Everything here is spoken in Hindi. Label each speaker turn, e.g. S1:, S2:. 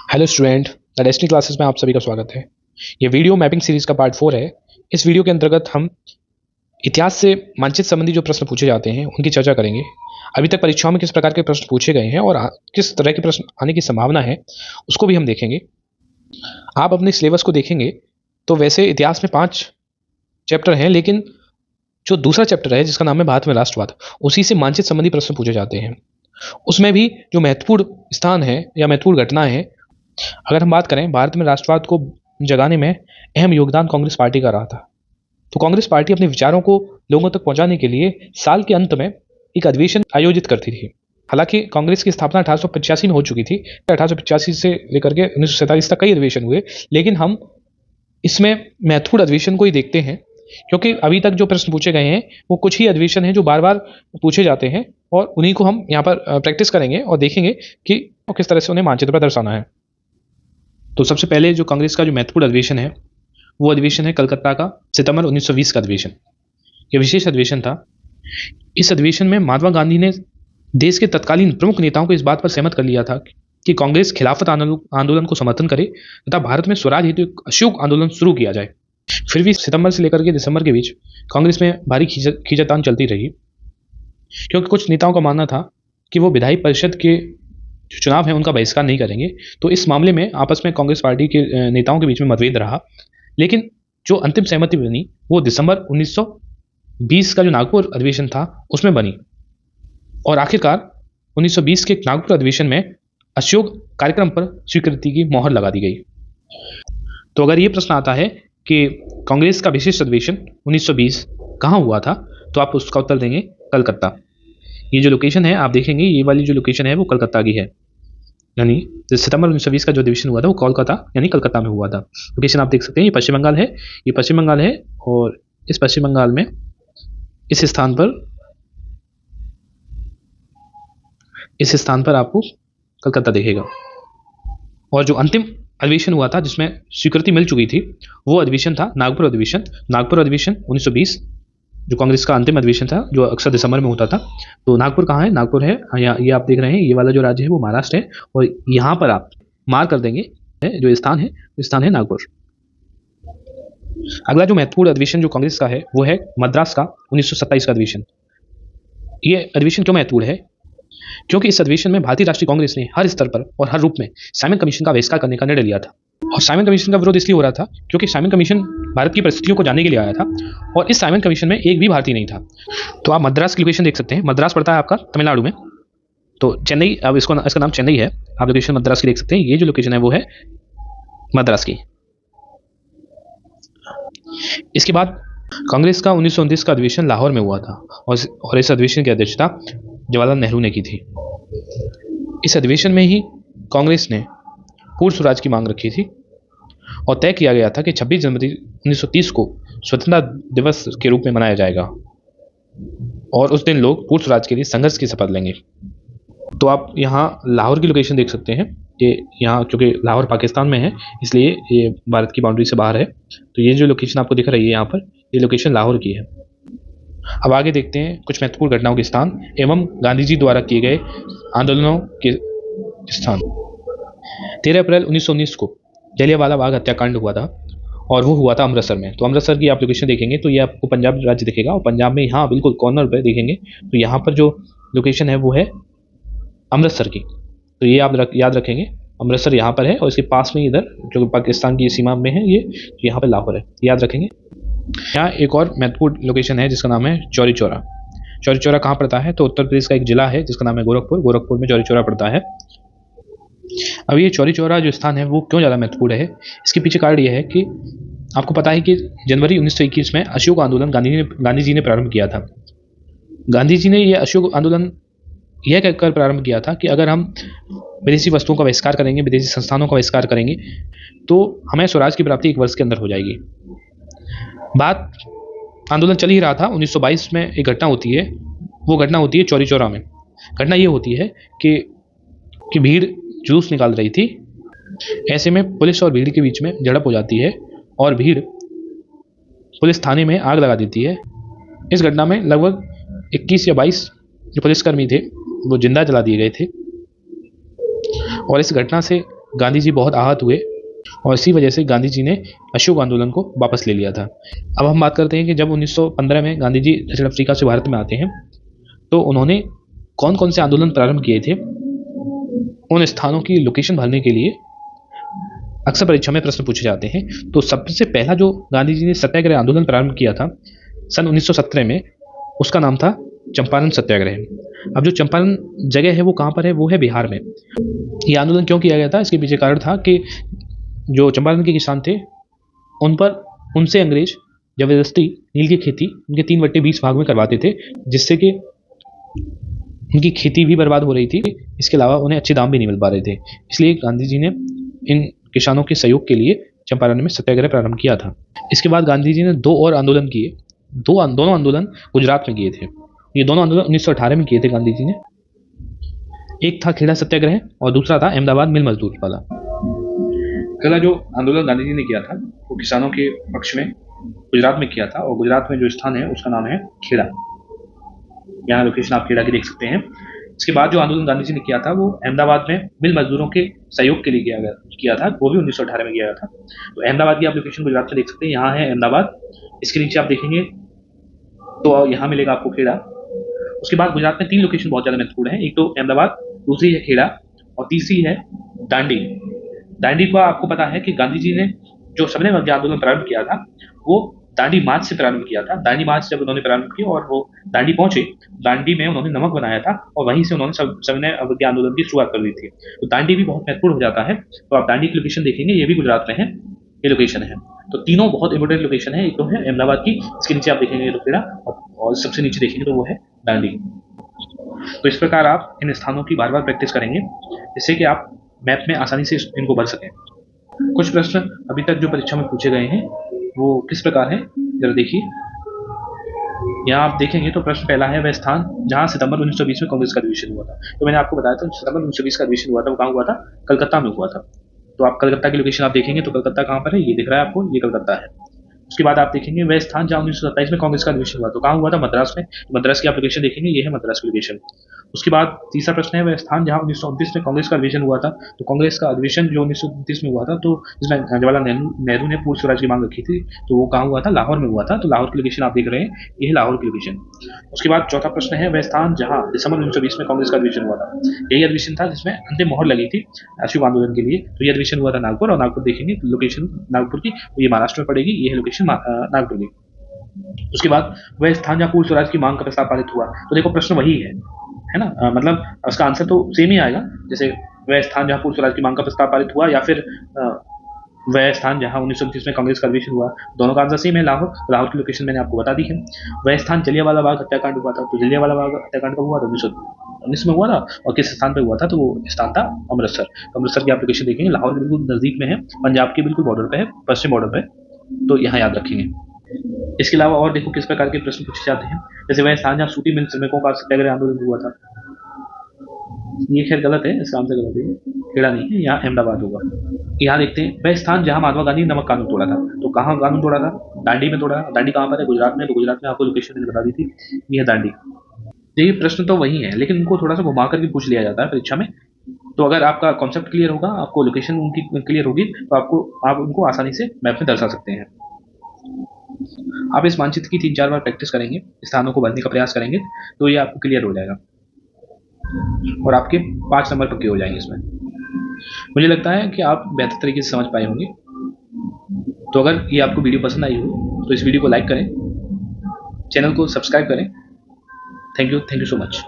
S1: Hello student, the destiny classes में आप सभी का स्वागत है। ये वीडियो मैपिंग सीरीज का पार्ट 4 है। इस वीडियो के अंतर्गत हम इतिहास से मानचित्र संबंधी जो प्रश्न पूछे जाते हैं उनकी चर्चा करेंगे। अभी तक परीक्षाओं में किस प्रकार के प्रश्न पूछे गए हैं और किस तरह के प्रश्न आने की संभावना है उसको भी हम देखेंगे। आप अपने सिलेबस को देखेंगे तो वैसे इतिहास में 5 चैप्टर हैं, लेकिन जो दूसरा चैप्टर है जिसका नाम है भारत में राष्ट्रवाद, उसी से मानचित्र संबंधी प्रश्न पूछे जाते हैं। उसमें भी जो महत्वपूर्ण स्थान है या महत्वपूर्ण घटनाएं हैं, अगर हम बात करें भारत में राष्ट्रवाद को जगाने में अहम योगदान कांग्रेस पार्टी का रहा था। तो कांग्रेस पार्टी अपने विचारों को लोगों तक पहुंचाने के लिए साल के अंत में एक अधिवेशन आयोजित करती थी। हालांकि कांग्रेस की स्थापना 1885 में हो चुकी थी। 1885 से लेकर के 1947 तक कई अधिवेशन हुए, लेकिन हम इसमें महत्वपूर्ण अधिवेशन को ही देखते हैं, क्योंकि अभी तक जो प्रश्न पूछे गए हैं वो कुछ ही अधिवेशन हैं जो बार बार पूछे जाते हैं, और उन्हीं को हम यहाँ पर प्रैक्टिस करेंगे और देखेंगे कि किस तरह से उन्हें मानचित्र पर दर्शाना है। तो सबसे पहले जो कांग्रेस का जो महत्वपूर्ण अधिवेशन है वो अधिवेशन है कलकत्ता का सितंबर 1920 का अधिवेशन। यह विशेष अधिवेशन था। इस अधिवेशन में महात्मा गांधी ने देश के तत्कालीन प्रमुख नेताओं को इस बात पर सहमत कर लिया था कि कांग्रेस खिलाफत आंदोलन को समर्थन करे तथा भारत में स्वराज हेतु एक अशोक आंदोलन शुरू किया जाए। फिर भी सितंबर से लेकर के दिसंबर के बीच कांग्रेस में भारी खींचातान चलती रही, क्योंकि कुछ नेताओं का मानना था कि वो विधायी परिषद के जो चुनाव है उनका बहिष्कार नहीं करेंगे। तो इस मामले में आपस में कांग्रेस पार्टी के नेताओं के बीच में मतभेद रहा, लेकिन जो अंतिम सहमति बनी वो दिसंबर 1920 का जो नागपुर अधिवेशन था उसमें बनी, और आखिरकार 1920 के नागपुर अधिवेशन में अशोक कार्यक्रम पर स्वीकृति की मोहर लगा दी गई। तो अगर ये प्रश्न आता है कि कांग्रेस का विशेष अधिवेशन 1920 कहाँ हुआ था, तो आप उसका उत्तर देंगे कलकत्ता। ये जो लोकेशन है आप देखेंगे, ये वाली जो लोकेशन है वो कलकत्ता की है, यानी सितंबर 1920 का जो अधिवेशन हुआ था वो कोलकाता यानी कलकत्ता में हुआ था। लोकेशन आप देख सकते हैं, ये पश्चिम बंगाल है, ये पश्चिम बंगाल है, और इस पश्चिम बंगाल में इस स्थान पर आपको कलकत्ता दिखेगा। और जो अंतिम अधिवेशन हुआ था जिसमें स्वीकृति मिल चुकी थी वो अधिवेशन था नागपुर अधिवेशन। नागपुर अधिवेशन 1920 जो कांग्रेस का अंतिम अधिवेशन था, जो अक्सर दिसंबर में होता था। तो नागपुर कहाँ है? नागपुर है ये आप देख रहे हैं, ये वाला जो राज्य है वो महाराष्ट्र है, और यहाँ पर आप मार्क कर देंगे जो स्थान है वो स्थान है नागपुर। अगला जो महत्वपूर्ण अधिवेशन जो कांग्रेस का है वो है मद्रास का 1927 का अधिवेशन। ये अधिवेशन क्यों महत्वपूर्ण है? क्योंकि इस अधिवेशन में भारतीय राष्ट्रीय कांग्रेस ने हर स्तर पर और हर रूप में साइमन कमीशन का बहिष्कार करने का निर्णय लिया था। और साइमन कमीशन का विरोध इसलिए हो रहा था क्योंकि साइमन कमीशन भारत की परिस्थितियों को जानने के लिए आया था, और इस साइमन कमीशन में एक भी भारतीय नहीं था। तो आप मद्रास की लोकेशन देख सकते हैं। मद्रास पड़ता है आपका तमिलनाडु में, तो चेन्नई, अब इसका नाम चेन्नई है। आप लोकेशन मद्रास की देख सकते हैं। ये जो लोकेशन है वो है मद्रास की। इसके बाद कांग्रेस का 1929 का अधिवेशन लाहौर में हुआ था, और इस अधिवेशन की अध्यक्षता जवाहरलाल नेहरू ने की थी। इस अधिवेशन में ही कांग्रेस ने पूर्ण स्वराज की मांग रखी थी, और तय किया गया था कि 26 जनवरी 1930 को स्वतंत्रता दिवस के रूप में मनाया जाएगा, और उस दिन लोग पूर्ण स्वराज के लिए संघर्ष की शपथ लेंगे। तो आप यहाँ लाहौर की लोकेशन देख सकते हैं। ये यहाँ क्योंकि लाहौर पाकिस्तान में है इसलिए ये भारत की बाउंड्री से बाहर है। तो ये जो लोकेशन आपको दिख रही है यहाँ पर, ये लोकेशन लाहौर की है। अब आगे देखते हैं कुछ महत्वपूर्ण घटनाओं के स्थान एवं गांधी जी द्वारा किए गए आंदोलनों के स्थान। 13 अप्रैल 1919 को जलियांवाला बाग हत्याकांड हुआ था, और वो हुआ था अमृतसर में। तो अमृतसर की आप लोकेशन देखेंगे तो ये आपको पंजाब राज्य दिखेगा, और पंजाब में यहाँ बिल्कुल कॉर्नर पे देखेंगे तो यहाँ पर जो लोकेशन है वो है अमृतसर की। तो ये आप याद रखेंगे, अमृतसर यहाँ पर है, और इसके पास में इधर जो पाकिस्तान की सीमा में है ये यहाँ पर लाहौर है, याद रखेंगे। यहाँ एक और महत्वपूर्ण लोकेशन है जिसका नाम है चौरी चौरा। चौरी चौरा कहाँ पड़ता है? तो उत्तर प्रदेश का एक जिला है जिसका नाम है गोरखपुर। गोरखपुर में चौरी चौरा पड़ता है। अब ये चौरी चौरा जो स्थान है वो क्यों ज़्यादा महत्वपूर्ण है, इसके पीछे कारण यह है कि आपको पता है कि जनवरी 1921 में अशोक आंदोलन गांधी जी ने प्रारंभ किया था। गांधी जी ने यह अशोक आंदोलन यह कहकर प्रारंभ किया था कि अगर हम विदेशी वस्तुओं का बहिष्कार करेंगे, विदेशी संस्थानों का बहिष्कार करेंगे, तो हमें स्वराज की प्राप्ति 1 वर्ष के अंदर हो जाएगी। बात आंदोलन चल ही रहा था। 1922 में एक घटना होती है, वो घटना होती है चौरी चौरा में। घटना ये होती है कि भीड़ जुलूस निकाल रही थी। ऐसे में पुलिस और भीड़ के बीच में झड़प हो जाती है, और भीड़ पुलिस थाने में आग लगा देती है। इस घटना में लगभग 21 या 22 जो पुलिसकर्मी थे वो जिंदा जला दिए गए थे, और इस घटना से गांधी जी बहुत आहत हुए और इसी वजह से गांधी जी ने अशोक आंदोलन को वापस ले लिया था। अब हम बात करते हैं कि जब 1915 में गांधी जी दक्षिण अफ्रीका से भारत में आते हैं तो उन्होंने कौन कौन से आंदोलन प्रारंभ किए थे, उन स्थानों की लोकेशन भरने के लिए अक्सर परीक्षा में प्रश्न पूछे जाते हैं। तो सबसे पहला जो गांधी जी ने सत्याग्रह आंदोलन प्रारंभ किया था सन 1917 में, उसका नाम था चंपारण सत्याग्रह। अब जो चंपारण जगह है वो कहाँ पर है, वो है बिहार में। ये आंदोलन क्यों किया गया था, इसके पीछे कारण था कि जो चंपारण के किसान थे उनसे अंग्रेज जबरदस्ती नील की खेती उनके 3/20 भाग में करवाते थे, जिससे कि उनकी खेती भी बर्बाद हो रही थी, इसके अलावा उन्हें अच्छे दाम भी नहीं मिल पा रहे थे। इसलिए गांधी जी ने इन किसानों के सहयोग के लिए चंपारण में सत्याग्रह प्रारंभ किया था। इसके बाद गांधी जी ने 2 और आंदोलन किए। दोनों आंदोलन गुजरात में किए थे। ये दोनों आंदोलन 1918 में किए थे गांधी जी ने। एक था खेड़ा सत्याग्रह और दूसरा था अहमदाबाद मिल मजदूर वाला। पहला जो आंदोलन गांधी जी ने किया था वो किसानों के पक्ष में गुजरात में किया था, और गुजरात में जो स्थान है उसका नाम है खेड़ा। यहाँ लोकेशन आप खेड़ा की देख सकते हैं। इसके बाद जो आंदोलन गांधी जी ने किया था वो अहमदाबाद में मिल मजदूरों के सहयोग के लिए किया था, वो भी 1918 में किया गया था। तो अहमदाबाद की आप लोकेशन गुजरात में देख सकते हैं। यहाँ है अहमदाबाद, इसके नीचे आप देखेंगे तो यहाँ मिलेगा आपको खेड़ा। उसके बाद गुजरात में 3 लोकेशन बहुत ज़्यादा महत्वपूर्ण है। एक तो अहमदाबाद, दूसरी है खेड़ा और तीसरी है दांडी। दांडी को आपको पता है कि गांधी जी ने जो सबने आंदोलन प्रारंभ किया था वो दांडी मार्च से प्रारंभ किया था। दांडी मार्च जब उन्होंने प्रारंभ किया और वो दांडी पहुंचे, दांडी में उन्होंने नमक बनाया था और वहीं से उन्होंने सबने अवज्ञा आंदोलन की शुरुआत कर दी थी। तो दांडी भी बहुत महत्वपूर्ण हो जाता है। तो आप दांडी की लोकेशन देखेंगे, ये भी गुजरात में है, ये लोकेशन है। तो तीनों बहुत इंपॉर्टेंट लोकेशन है। एक तो है अहमदाबाद की, इसके नीचे आप देखेंगे तो खेड़ा, और सबसे नीचे देखेंगे तो वो है दांडी। तो इस प्रकार आप इन स्थानों की बार बार प्रैक्टिस करेंगे जिससे कि आप मैप में आसानी से इनको भर सकें। कुछ प्रश्न अभी तक जो परीक्षा में पूछे गए हैं वो किस प्रकार है, जरा देखिए। यहाँ आप देखेंगे तो प्रश्न पहला है वह स्थान जहाँ सितंबर 1920 में कांग्रेस का अधिवेशन हुआ था। तो मैंने आपको बताया था सितंबर 1920 का अधिवेशन हुआ था, वो कहाँ हुआ था, कलकत्ता में हुआ था। तो आप कलकत्ता की लोकेशन आप देखेंगे तो कलकत्ता कहाँ पर है, ये दिख रहा है आपको, ये कलकत्ता है। उसके बाद आप देखेंगे वह स्थान जहाँ 1927 में कांग्रेस का अधिवेशन हुआ, तो कहाँ हुआ था, मद्रास में। मद्रास की आप लोकेशन देखेंगे, ये है मद्रास की लोकेशन। उसके बाद तीसरा प्रश्न है वह स्थान जहाँ 1929 में कांग्रेस का अधिवेशन हुआ था। तो कांग्रेस का अधिवेशन जो 1929 में हुआ था, तो इसमें जवाहरलाल नेहरू ने पूर्ण स्वराज की मांग रखी थी, तो वो कहाँ हुआ था, लाहौर में हुआ था। तो लाहौर की लोकेशन आप देख रहे हैं, ये है लाहौर की लोकेशन। उसके बाद चौथा प्रश्न है वह स्थान जहाँ दिसंबर 1920 में कांग्रेस का अधिवेशन हुआ था। यही अधिवेशन था जिसमें अंतिम मोहर लगी थी अशोक आंदोलन के लिए। तो ये अधिवेशन हुआ था नागपुर, और नागपुर देखेंगे लोकेशन नागपुर की, ये महाराष्ट्र में पड़ेगी, ये है लोकेशन नागपुर की। उसके बाद वह स्थान जहाँ पूर्ण स्वराज की मांग का प्रस्ताव पारित हुआ। तो देखो प्रश्न वही है ना, मतलब उसका आंसर तो सेम ही आएगा, जैसे वह स्थान जहाँ पूर्ण स्वराज की मांग का प्रस्ताव पारित हुआ, या फिर वह स्थान जहाँ 1929 में कांग्रेस का अधिवेशन हुआ, दोनों का आंसर सेम है, लाहौर। लाहौर की लोकेशन मैंने आपको बता दी है। वह स्थान जलियांवाला बाग हत्याकांड हुआ था। तो जलियांवाला बाग हत्याकांड कब हुआ था, 1919 में हुआ था, और किस स्थान पर हुआ था, तो वो स्थान था अमृतसर। तो अमृतसर की आप लोकेशन देखेंगे, लाहौर के बिल्कुल नजदीक में है, पंजाब के बिल्कुल बॉर्डर पे है, पश्चिम बॉर्डर पे, तो यहाँ याद रखेंगे। इसके अलावा और देखो किस प्रकार के प्रश्न पूछे जाते हैं, जैसे वह स्थान जहाँ सूती मिल श्रमिकों का सत्याग्रह आंदोलन हुआ था। ये खैर गलत है, इसका आंसर गलत है, खेड़ा नहीं है, यहाँ अहमदाबाद होगा। यहाँ देखते हैं वह स्थान जहाँ महात्मा गांधी ने नमक कानून तोड़ा था। तो कहाँ कानून तोड़ा था, दांडी में तोड़ा। दांडी कहाँ पर है, गुजरात में। तो गुजरात में आपको लोकेशन मैंने बता दी थी, ये है दांडी। देखिए प्रश्न तो वही है, लेकिन उनको थोड़ा सा घुमा करके पूछ लिया जाता है परीक्षा में। तो अगर आपका कॉन्सेप्ट क्लियर होगा, आपको लोकेशन उनकी क्लियर होगी, तो आप उनको आसानी से मैप में दर्शा सकते हैं। आप इस मानचित्र की 3-4 बार प्रैक्टिस करेंगे, स्थानों को भरने का प्रयास करेंगे, तो ये आपको क्लियर हो जाएगा और आपके 5 नंबर पक्के हो जाएंगे इसमें। मुझे लगता है कि आप बेहतर तरीके से समझ पाए होंगे। तो अगर ये आपको वीडियो पसंद आई हो तो इस वीडियो को लाइक करें, चैनल को सब्सक्राइब करें। Thank you so much.